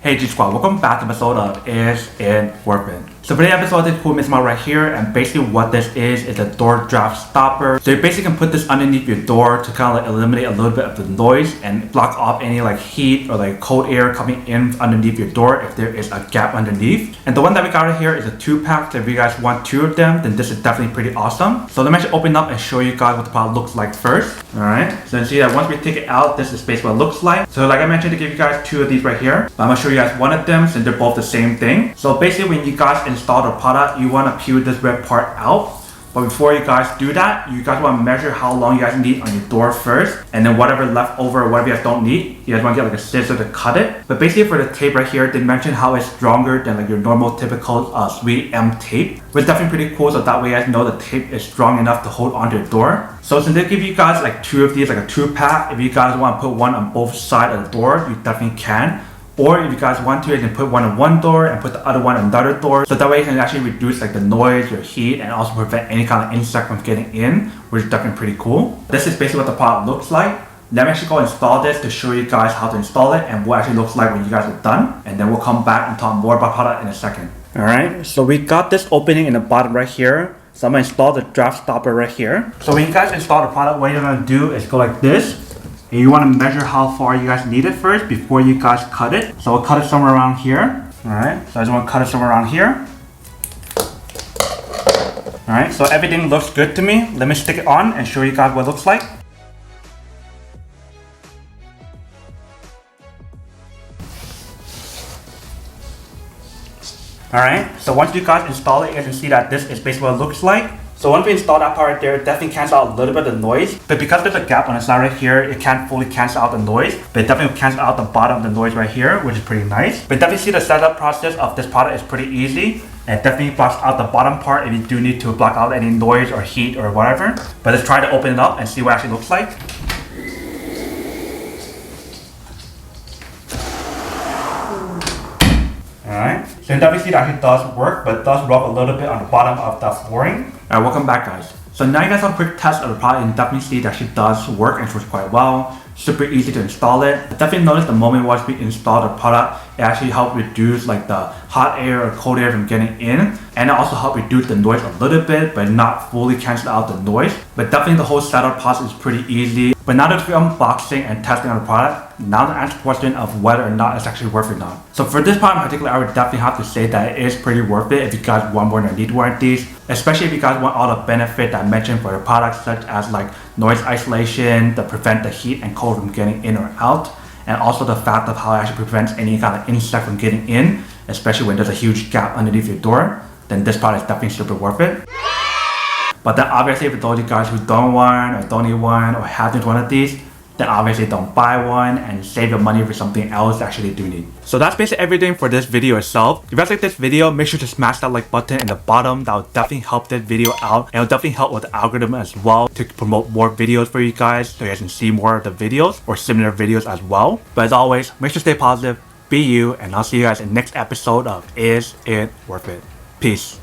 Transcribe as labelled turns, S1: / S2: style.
S1: Hey G Squad, welcome back to the episode of Is It Worth It? So for the episode, this cool Miss Mount right here, and basically what this is a door draft stopper. So you basically can put this underneath your door to kind of like eliminate a little bit of the noise and block off any like heat or like cold air coming in underneath your door if there is a gap underneath. And the one that we got right here is a 2-pack. So if you guys want 2 of them, then this is definitely pretty awesome. So let me actually open up and show you guys what the product looks like first. Alright, so you see that once we take it out, this is basically what it looks like. So like I mentioned, to give you guys 2 of these right here, but I'm gonna show you guys one of them since they're both the same thing. So basically when you guys install the product, you want to peel this red part out. But before you guys do that, you guys want to measure how long you guys need on your door first, and then whatever left over or whatever you guys don't need, you guys want to get like a scissor to cut it. But basically for the tape right here, they mentioned how it's stronger than like your normal typical 3M tape, which is definitely pretty cool. So that way you guys know the tape is strong enough to hold onto your door. So since they give you guys like 2 of these, like a 2-pack, if you guys want to put one on both sides of the door, you definitely can. Or if you guys want to, you can put one on one door and put the other one on the other door. So that way you can actually reduce like the noise, your heat, and also prevent any kind of insect from getting in, which is definitely pretty cool. This is basically what the product looks like. Let me actually go install this to show you guys how to install it and what it actually looks like when you guys are done. And then we'll come back and talk more about the product in a second. Alright, so we got this opening in the bottom right here. So I'm going to install the draft stopper right here. So when you guys install the product, what you're going to do is go like this. And you want to measure how far you guys need it first before you guys cut it. So we'll cut it somewhere around here. Alright, so I just want to cut it somewhere around here. Alright, so everything looks good to me. Let me stick it on and show you guys what it looks like. Alright, so once you guys install it, you guys can see that this is basically what it looks like. So once we install that part right there, it definitely cancels out a little bit of the noise. But because there's a gap on the side right here, it can't fully cancel out the noise. But it definitely cancels out the bottom of the noise right here, which is pretty nice. But definitely see the setup process of this product is pretty easy. And it definitely blocks out the bottom part if you do need to block out any noise or heat or whatever. But let's try to open it up and see what it actually looks like. Alright, so you definitely see that it does work, but it does rub a little bit on the bottom of the flooring. Alright, welcome back guys. So now you guys have a quick test of the product and definitely see that it does work and it works quite well. Super easy to install it. I definitely noticed the moment once we install the product, it actually helped reduce like the hot air or cold air from getting in, and it also helped reduce the noise a little bit, but not fully cancel out the noise. But definitely the whole setup process is pretty easy. But now that we're unboxing and testing on the product, now to answer the question of whether or not it's actually worth it or not. So for this product in particular, I would definitely have to say that it is pretty worth it if you guys want more than need one of these. Especially if you guys want all the benefit that I mentioned for the products, such as like noise isolation, to prevent the heat and cold from getting in or out, and also the fact of how it actually prevents any kind of insect from getting in, especially when there's a huge gap underneath your door, then this product is definitely super worth it. But then obviously for those of you guys who don't want or don't need one or have one of these, then obviously don't buy one and save your money for something else that actually do need. So that's basically everything for this video itself. If you guys like this video, make sure to smash that like button in the bottom. That will definitely help this video out, and it will definitely help with the algorithm as well to promote more videos for you guys so you guys can see more of the videos or similar videos as well. But as always, make sure to stay positive, be you, and I'll see you guys in the next episode of Is It Worth It? Peace.